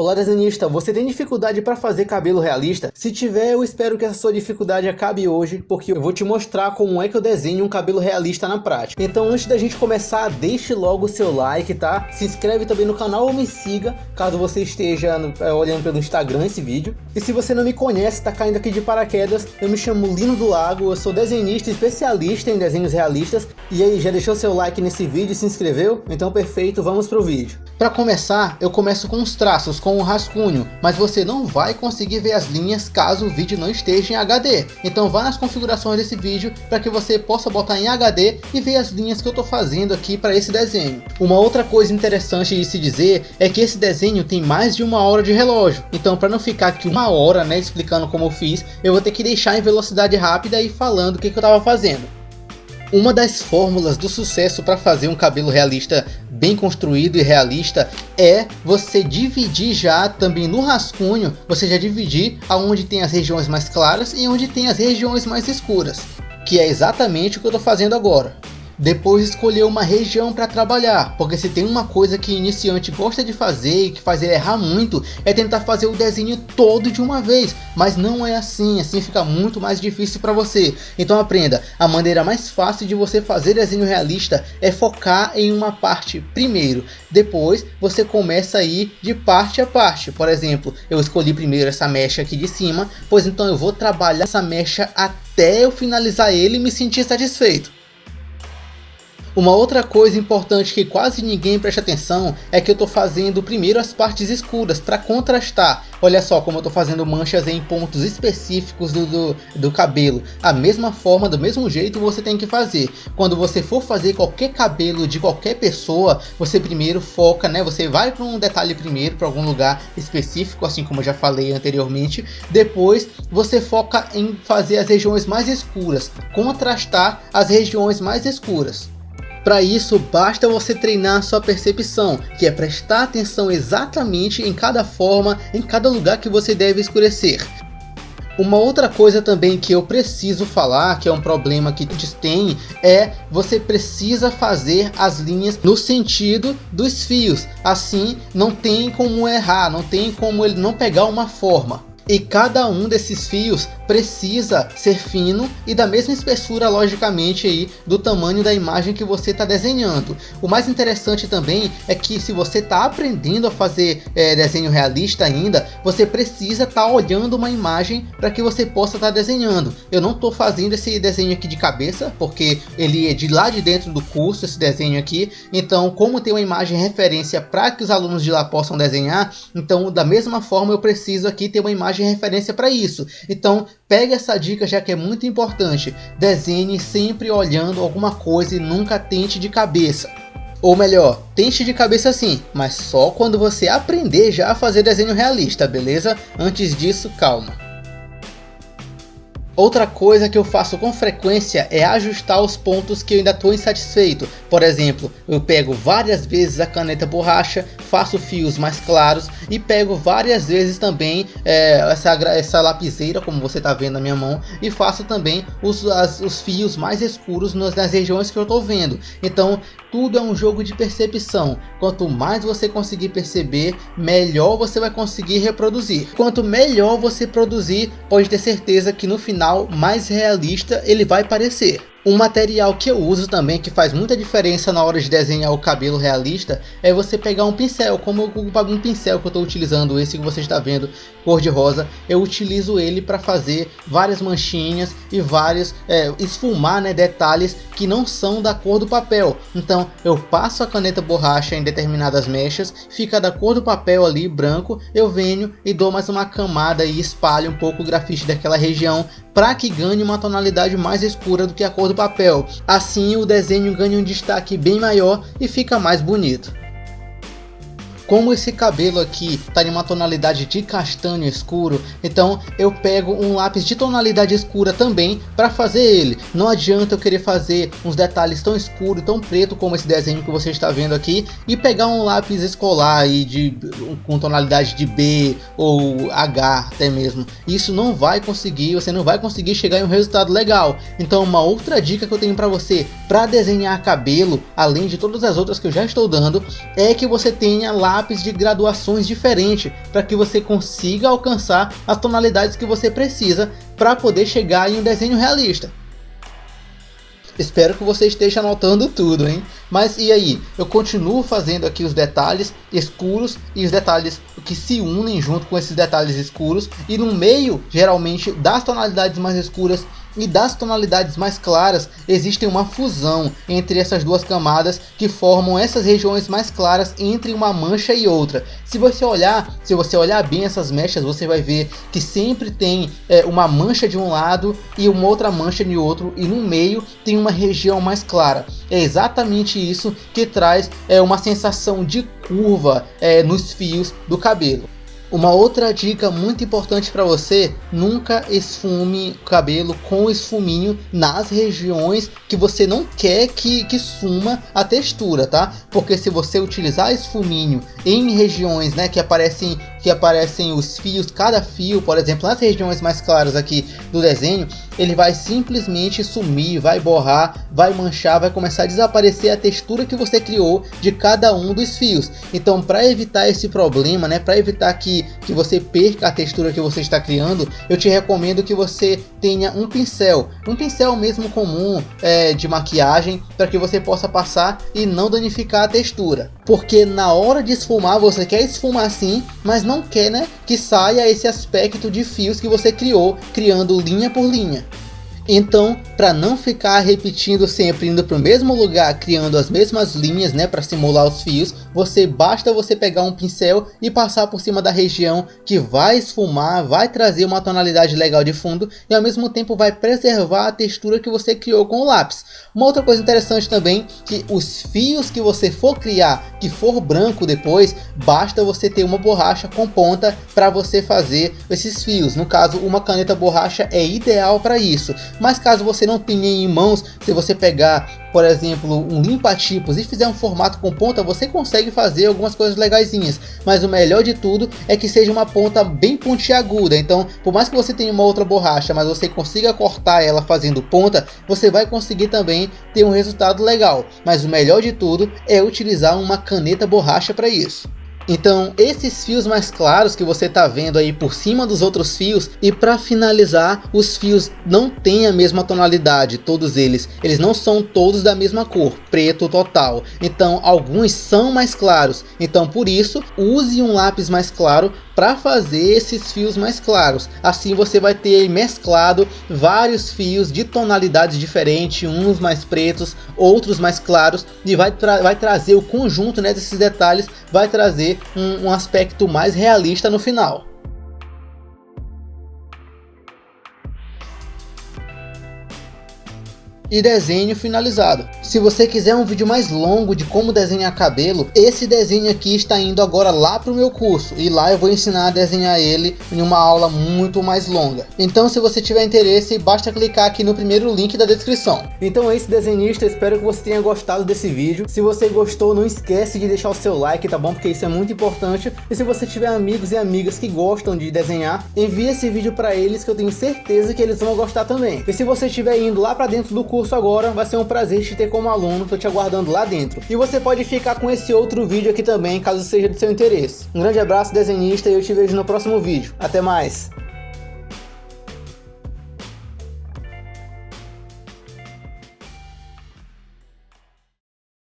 Olá desenhista, você tem dificuldade para fazer cabelo realista? Se tiver, eu espero que essa sua dificuldade acabe hoje, porque eu vou te mostrar como é que eu desenho um cabelo realista na prática. Então antes da gente começar, deixe logo o seu like, tá? Se inscreve também no canal ou me siga, caso você esteja olhando pelo Instagram esse vídeo. E se você não me conhece, tá caindo aqui de paraquedas, eu me chamo Lino do Lago, eu sou desenhista especialista em desenhos realistas. E aí, já deixou seu like nesse vídeo e se inscreveu? Então perfeito, vamos pro vídeo. Para começar, eu começo com os traços, com o rascunho, mas você não vai conseguir ver as linhas caso o vídeo não esteja em HD. Então vá nas configurações desse vídeo para que você possa botar em HD e ver as linhas que eu estou fazendo aqui para esse desenho. Uma outra coisa interessante de se dizer é que esse desenho tem mais de 1 hora de relógio. Então para não ficar aqui 1 hora, explicando como eu fiz, eu vou ter que deixar em velocidade rápida e falando o que eu estava fazendo. Uma das fórmulas do sucesso para fazer um cabelo realista bem construído e realista é você dividir já também no rascunho, você já dividir aonde tem as regiões mais claras e onde tem as regiões mais escuras, que é exatamente o que eu estou fazendo agora. Depois escolher uma região para trabalhar, porque se tem uma coisa que iniciante gosta de fazer e que faz ele errar muito, é tentar fazer o desenho todo de uma vez, mas não é assim fica muito mais difícil para você. Então aprenda, a maneira mais fácil de você fazer desenho realista é focar em uma parte primeiro, depois você começa a ir de parte a parte. Por exemplo, eu escolhi primeiro essa mecha aqui de cima, pois então eu vou trabalhar essa mecha até eu finalizar ele e me sentir satisfeito. Uma outra coisa importante que quase ninguém presta atenção é que eu estou fazendo primeiro as partes escuras para contrastar. Olha só como eu estou fazendo manchas em pontos específicos do cabelo. A mesma forma, do mesmo jeito você tem que fazer. Quando você for fazer qualquer cabelo de qualquer pessoa, você primeiro foca, você vai para um detalhe primeiro, para algum lugar específico, assim como eu já falei anteriormente. Depois você foca em fazer as regiões mais escuras, contrastar as regiões mais escuras. Para isso, basta você treinar sua percepção, que é prestar atenção exatamente em cada forma, em cada lugar que você deve escurecer. Uma outra coisa também que eu preciso falar, que é um problema que tem, é você precisa fazer as linhas no sentido dos fios. Assim, não tem como errar, não tem como ele não pegar uma forma. E cada um desses fios precisa ser fino e da mesma espessura, logicamente, aí, do tamanho da imagem que você está desenhando. O mais interessante também é que se você está aprendendo a fazer desenho realista ainda, você precisa estar olhando uma imagem para que você possa estar desenhando. Eu não estou fazendo esse desenho aqui de cabeça, porque ele é de lá de dentro do curso, esse desenho aqui. Então, como tem uma imagem referência para que os alunos de lá possam desenhar, então da mesma forma eu preciso aqui ter uma imagem referência para isso. Então pega essa dica, já que é muito importante. Desenhe sempre olhando alguma coisa e nunca tente de cabeça. Ou melhor, tente de cabeça sim, mas só quando você aprender já a fazer desenho realista, beleza? Antes disso, calma. Outra coisa que eu faço com frequência é ajustar os pontos que eu ainda estou insatisfeito. Por exemplo, eu pego várias vezes a caneta borracha, faço fios mais claros e pego várias vezes também essa lapiseira, como você está vendo na minha mão, e faço também os fios mais escuros nas regiões que eu estou vendo. Então tudo é um jogo de percepção. Quanto mais você conseguir perceber, melhor você vai conseguir reproduzir. Quanto melhor você produzir, pode ter certeza que no final mais realista ele vai parecer. Um material que eu uso também, que faz muita diferença na hora de desenhar o cabelo realista, é você pegar um pincel. Como um pincel que eu estou utilizando, esse que você está vendo, cor de rosa, eu utilizo ele para fazer várias manchinhas e vários esfumar detalhes que não são da cor do papel. Então eu passo a caneta borracha em determinadas mechas, fica da cor do papel ali, branco, eu venho e dou mais uma camada e espalho um pouco o grafite daquela região para que ganhe uma tonalidade mais escura do que a cor do papel. Assim o desenho ganha um destaque bem maior e fica mais bonito. Como esse cabelo aqui está em uma tonalidade de castanho escuro, então eu pego um lápis de tonalidade escura também para fazer ele. Não adianta eu querer fazer uns detalhes tão escuros, tão preto como esse desenho que você está vendo aqui e pegar um lápis escolar aí com tonalidade de B ou H até mesmo. Isso não vai conseguir, você não vai conseguir chegar em um resultado legal. Então uma outra dica que eu tenho para você: para desenhar cabelo, além de todas as outras que eu já estou dando, é que você tenha lápis de graduações diferentes, para que você consiga alcançar as tonalidades que você precisa para poder chegar em um desenho realista. Espero que você esteja anotando tudo, hein? Mas e aí? Eu continuo fazendo aqui os detalhes escuros e os detalhes que se unem junto com esses detalhes escuros. E no meio, geralmente, das tonalidades mais escuras e das tonalidades mais claras, existe uma fusão entre essas duas camadas que formam essas regiões mais claras entre uma mancha e outra. Se você olhar bem essas mechas, você vai ver que sempre tem uma mancha de um lado e uma outra mancha de outro, e no meio tem uma região mais clara. É exatamente isso que traz uma sensação de curva nos fios do cabelo. Uma outra dica muito importante para você: nunca esfume o cabelo com esfuminho nas regiões que você não quer que suma a textura, tá? Porque se você utilizar esfuminho em regiões, né, que aparecem os fios, cada fio, por exemplo, nas regiões mais claras aqui do desenho, ele vai simplesmente sumir, vai borrar, vai manchar, vai começar a desaparecer a textura que você criou de cada um dos fios. Então, para evitar esse problema, né, para evitar que você perca a textura que você está criando, eu te recomendo que você tenha um pincel mesmo comum de maquiagem, para que você possa passar e não danificar a textura. Porque na hora de esfumar, você quer esfumar sim, mas não quer, né, que saia esse aspecto de fios que você criou, criando linha por linha. Então, para não ficar repetindo sempre, indo para o mesmo lugar, criando as mesmas linhas, né, para simular os fios, basta você pegar um pincel e passar por cima da região que vai esfumar, vai trazer uma tonalidade legal de fundo e ao mesmo tempo vai preservar a textura que você criou com o lápis. Uma outra coisa interessante também, que os fios que você for criar, que for branco depois, basta você ter uma borracha com ponta para você fazer esses fios. No caso, uma caneta borracha é ideal para isso. Mas caso você não tenha em mãos, se você pegar, por exemplo, um limpa-tipos e fizer um formato com ponta, você consegue fazer algumas coisas legaisinhas. Mas o melhor de tudo é que seja uma ponta bem pontiaguda. Então, por mais que você tenha uma outra borracha, mas você consiga cortar ela fazendo ponta, você vai conseguir também ter um resultado legal. Mas o melhor de tudo é utilizar uma caneta borracha para isso. Então, esses fios mais claros que você está vendo aí por cima dos outros fios, e para finalizar, os fios não têm a mesma tonalidade, todos eles não são todos da mesma cor, preto total. Então, alguns são mais claros. Então, por isso, use um lápis mais claro para fazer esses fios mais claros. Assim você vai ter mesclado vários fios de tonalidades diferentes, uns mais pretos, outros mais claros, e vai trazer o conjunto, né, desses detalhes, vai trazer um aspecto mais realista no final. E desenho finalizado. Se você quiser um vídeo mais longo de como desenhar cabelo, esse desenho aqui está indo agora lá para o meu curso, e lá eu vou ensinar a desenhar ele em uma aula muito mais longa. Então, se você tiver interesse, basta clicar aqui no primeiro link da descrição. Então é isso, desenhista, espero que você tenha gostado desse vídeo. Se você gostou, não esquece de deixar o seu like, tá bom? Porque isso é muito importante. E se você tiver amigos e amigas que gostam de desenhar, envie esse vídeo para eles, que eu tenho certeza que eles vão gostar também. E se você estiver indo lá para dentro do curso agora, vai ser um prazer te ter como aluno, tô te aguardando lá dentro. E você pode ficar com esse outro vídeo aqui também, caso seja do seu interesse. Um grande abraço, desenhista, e eu te vejo no próximo vídeo. Até mais!